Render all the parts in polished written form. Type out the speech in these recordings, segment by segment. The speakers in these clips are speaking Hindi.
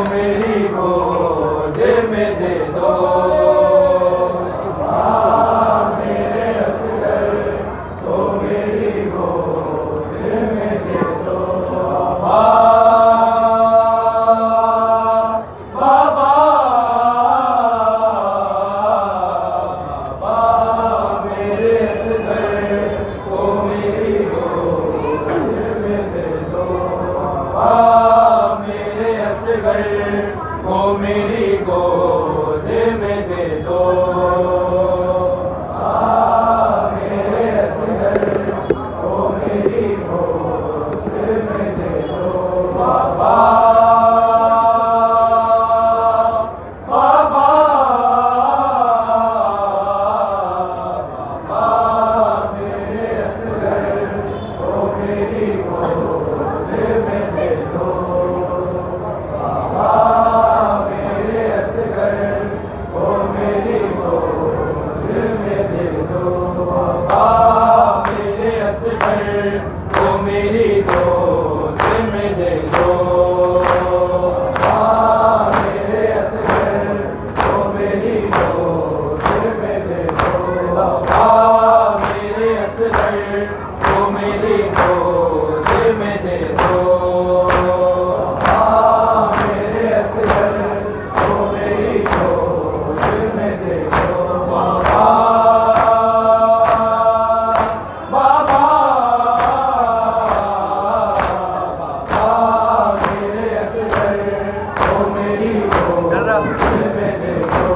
मेरी गोद में दे दो। मेरे असगर को मेरी गोद में दे दो। बाबा मेरे असगर को मेरी गोद में दे दो। मेरे असगर को मेरी गोद में दे दो। मेरे असगर को मेरी गोद में दे दो। बाबा बाबा बाबा मेरे असगर को मेरी गोद में दे दो। बाबा मेरे असगर को मेरी गोद में दे दो। बाबा मेरे असगर को मेरी गोद में दे दो। मेरे असगर को मेरी गोद में दे दो। मेरे असगर को मेरी गोद में दे दो। मेरे असगर को मेरी गोद में दे दो। बाबा बाबा बाबा मेरे असगर को मेरी गोद में दे दो।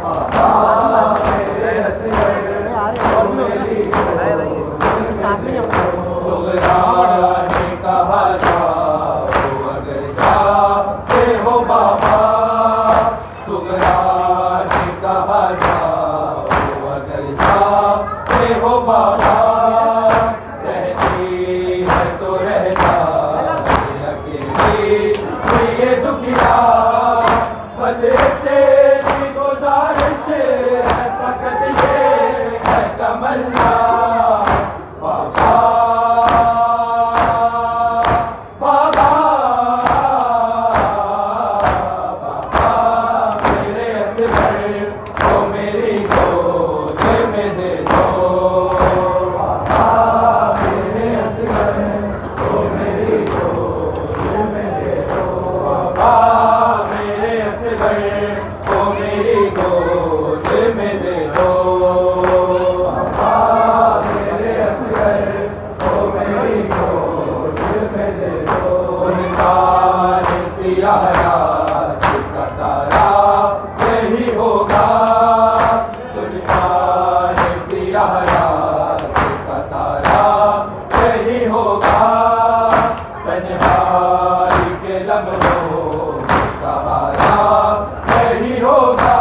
बाबा मेरे असगर को मेरी गोद में दे दो। सुगरा ने कहा जाओ अगर जाते हो बाबा। सुगरा ने कहा जाओ अगर जाते हो बाबा। रहती है तो रह जाए अकेली ये दुखिया। बस तेरी गुजारिश है फकत ये है तमन्ना। बाबा बाबा बाबा मेरे असगर को मेरी गोद में दे दो। बाबा मेरे असगर को मेरी गोद में दे दो। बाबा मेरे असगर को मेरी गोद में दे दो। बाबा मेरे असगर को मेरी गोद में दे दो। सुनसान सियारा का तारा यही होगा। सुनसान सियारा का तारा यही होगा। तन्हाई के लम्हों में सहारा यही होगा।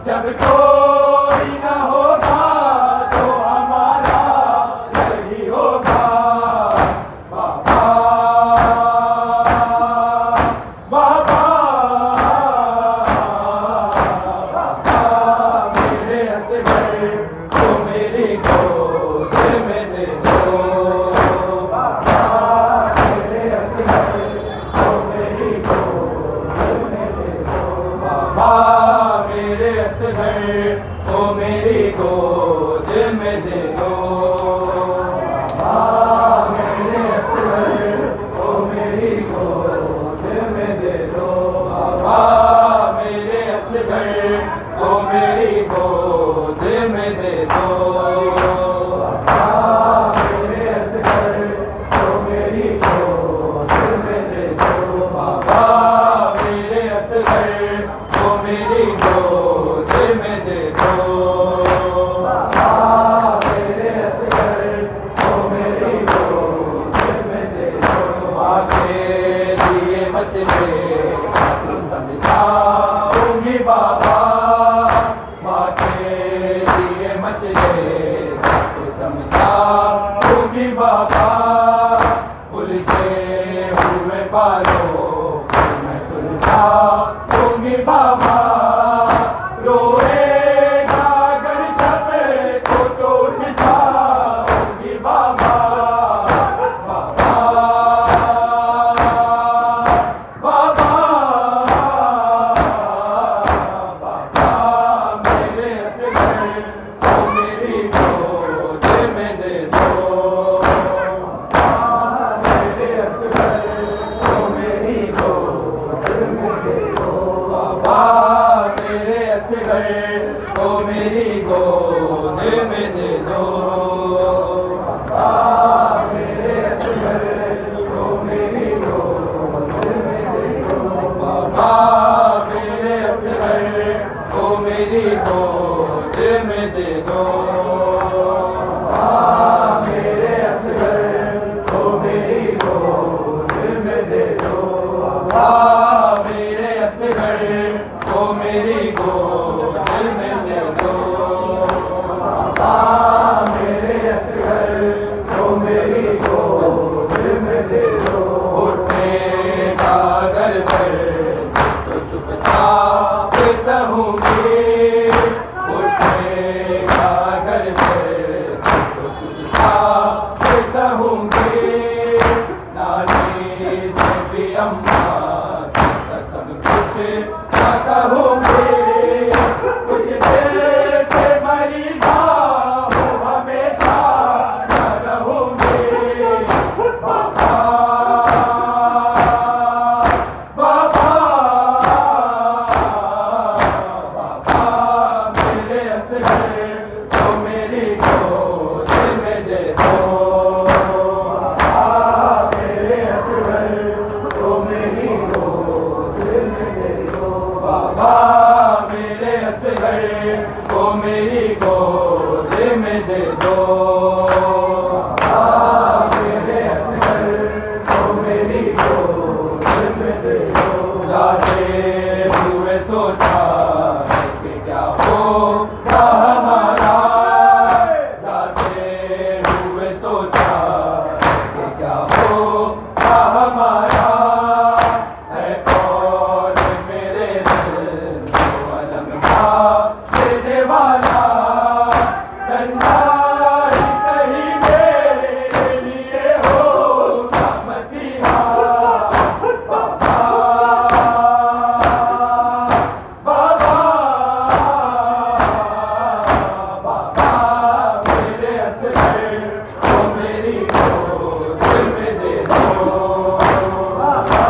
जब कोई न होगा तो हमारा यही होगा। बाबा बाबा बाबा मेरे असगर को मेरी गोद में दे दो। बाबा मेरे असगर को मेरी गोद में दे दो। बाबा मेरे असगर को मेरी गोद में दे दो। बाबा मेरे असगर को मेरी गोद में दे दो। बाबा मेरे असगर को मेरी गोद में दे दो। बाबा मेरे असगर को मेरी गोद में दे दो। बाबा मेरे असगर को मेरी गोद में दे दो। बाबा मेरे असगर को मेरी गोद में दे दो। आके लिए मचले समझाऊंगी बाबा। माँ के लिए मचले समझाऊंगी बाबा। उलझे हुए बालों मैं सुलझाऊंगी बाबा। रोएगा अगर शब को तो हिजाऊंगी बाबा। बाबा बाबा मेरे असगर को मेरी गोद में दे दो। बाबा मेरे असगर को मेरी गोद में दे दो। बाबा मेरे असगर को मेरी गोद में दे दो। बाबा मेरे असगर को मेरी गोद में दे दो। बाबा मेरे असगर को मेरी गोद में दे दो। बाबा मेरे असगर को मेरी गोद में दे दो। उठेगा घर पर तो चुपचाप सहूंगी। उठेगा घर पर तो चुपचाप सहूंगी। नानी से भी अम्मा सब कुछ न कहूंगी। कुछ देर से मरीजा हूँ हमेशा न रहूंगी। बाबा बाबा बाबा मेरे असगर को मेरी गोद में दे दो। बाबा मेरे असगर को मेरी गोद में दे दो। बाबा मेरे असगर को मेरी गोद में दे दो। बाबा मेरे असगर को मेरी गोद में दे दो। जाते हुए सोचा कि क्या होगा हमारा। जाते हुए सोचा कि क्या होगा हमारा। है कौन मेरे दिल को अलमगा देने वाला। डंडा ही सही मेरे लिए होगा मसीहा। बाबा बाबा बाबा मेरे असगर को मेरी गोद में दे दो। बाबा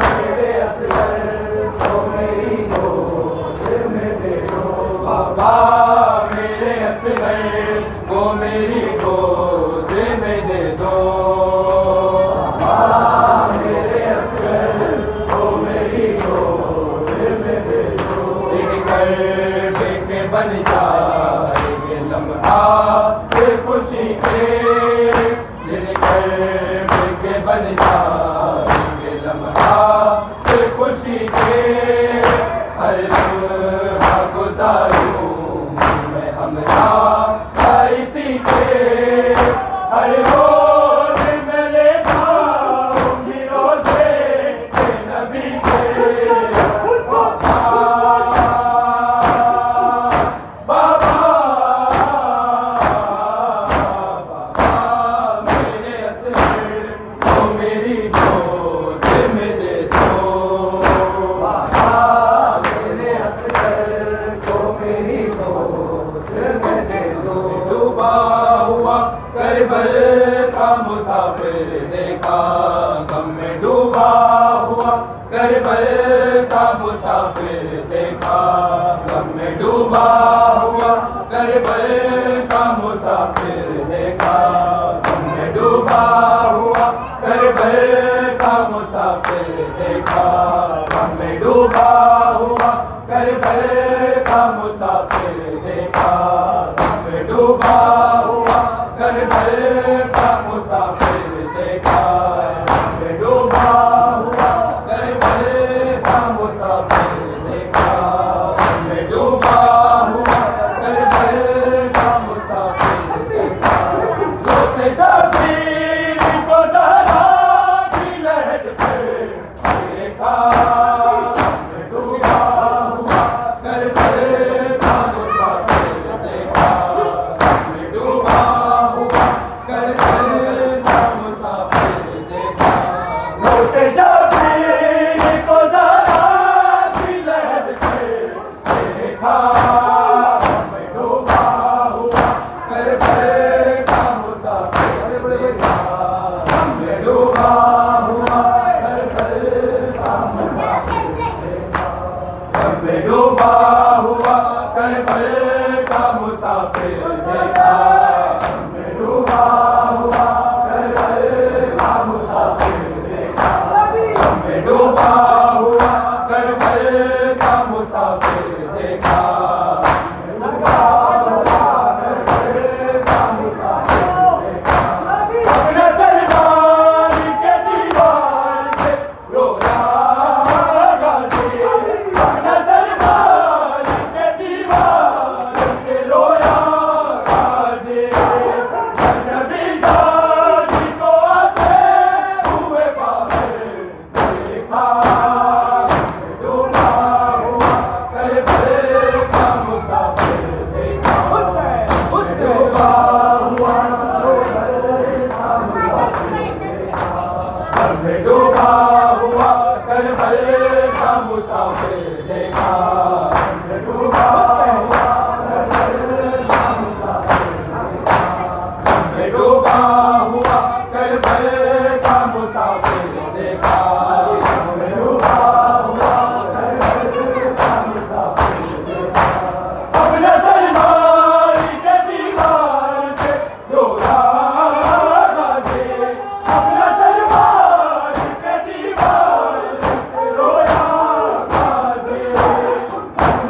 मेरे असगर को मेरी गोद में दे दो। बाबा मेरे असगर को मेरी गोद में दे दो। बाबा मेरे असगर को मेरी गोद में दे दो। एक करबे के बन जाएंगे लम्हा ये खुशी के। दिन करबे के बन जाएंगे लम्हा ये खुशी के। हर लम्हा गुजारूं मैं हमरा इसी के। हर रोज मैं ले जाऊंगी रोज़े के नबी के। बाबा बाबा बाबा मेरे असगर को मेरी गोद में दे दो। बाबा मेरे असगर को मेरी गोद में दे दो। डूबा हुआ करबल का मुसाफिर देखा गम में डूबा हुआ। करबल का मुसाफिर देखा गम में डूबा हुआ। करबल का मुसाफिर देखा गम में डूबा हुआ। करबल का मुसाफिर देखा गम में डूबा हुआ। करबल का मुसाफिर देखा गम में डूबा हुआ। करबल का मुसाफिर देखा गम में डूबा हुआ। करबल का मुसाफिर देखा गम में डूबा हुआ। करबल का मुसाफिर देखा। रोते शबीर को ज़हरा की लहर पर देखा गम में डूबा हुआ। करबल का मुसाफिर देखा गम में डूबा हुआ। करबल का मुसाफिर देखा। रोते शबीर को ज़हरा की लहर पर देखा गम में डूबा हुआ। करबल का मुसाफिर देखा गम में डूबा हुआ। करबल का मुसाफिर में डूबा हुआ करबल का मुसाफिर देखा, में डूबा हुआ करबल का मुसाफिर देखा, में डूबा हुआ करबल का मुसाफिर देखा, अपने सरदार के दीवार से रोया गाजी, अपने सरदार के दीवार से रोया गाजी, नबी जानी को आते हुए बाहर देखा, डूबा हुआ करबल का मुसाफिर देखा, डूबा हुआ में डूबा हुआ करबल का मुसाफिर देखा, में डूबा हुआ करबल का मुसाफिर देखा, में डूबा हुआ करबल का मुसाफिर देखा, में डूबा हुआ करबल का मुसाफिर देखा, अपने सरदार के दीवार से रोया गाजी, अपने सरदार के दीवार से रोया गाजी,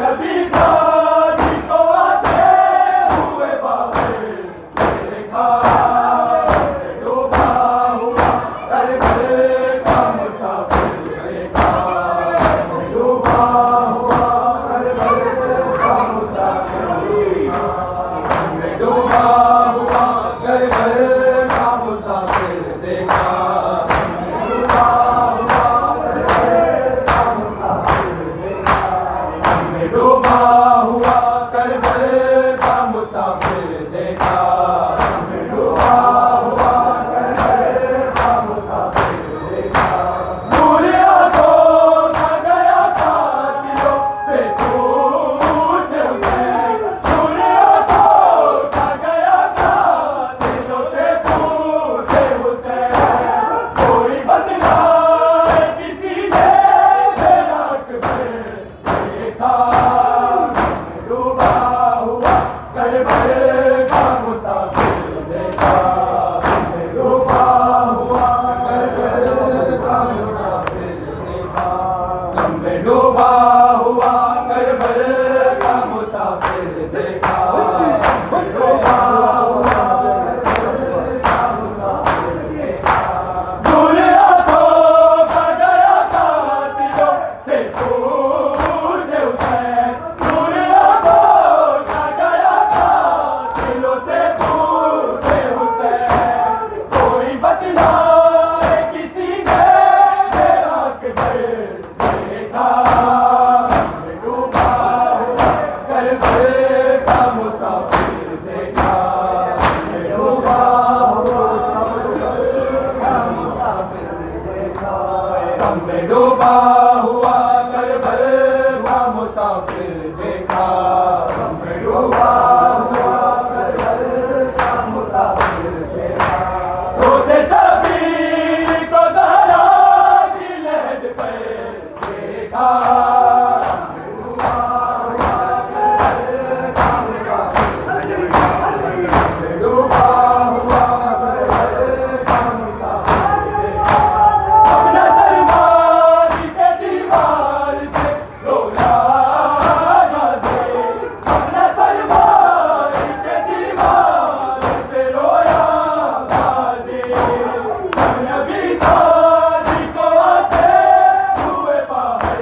नबी जानी को आते हुए बाहर देखा, डूबा हुआ करबल का मुसाफिर देखा, डूबा हुआ करबल का मुसाफिर देखा, डूबा हुआ करबल का मुसाफिर देखा, डूबा हुआ करबल का मुसाफिर देखा, डूबा हुआ करबल का मुसाफिर देखा, डूबा हुआ करबल का मुसाफिर देखा, दूर आंखों का गया कातिलों से पूछे उसे, दूर आंखों का गया कातिलों से पूछे उसे, कोई बदला किसी ने मेरा अकबर देखा, डूबा हुआ करबल का मुसाफिर देखा, डूबा हुआ करबल का मुसाफिर देखा, में डूबा हुआ करबल का मुसाफिर देखा, डूबा हुआ करबल का मुसाफिर देखा, दूर आंखों का गया कातिलों से पूछे उसे, दूर आंखों का गया कातिलों से पूछे उसे, कोई बदला किसी ने मेरा अकबर देखा, डूबा हुआ करबल का मुसाफिर देखा, डूबा हुआ करबल का मुसाफिर देखा, में डूबा हुआ करबल का मुसाफिर देखा, में डूबा हुआ करबल का मुसाफिर देखा, रोते शबीर को ज़हरा की लहद पर देखा, डूबा हुआ करबल का मुसाफिर देखा, डूबा हुआ करबल का मुसाफिर देखा, अपने सरदार के दीवार से रोया गाजी, अपने सरदार के दीवार से रोया गाजी, नबी जानी को आते हुए बाहर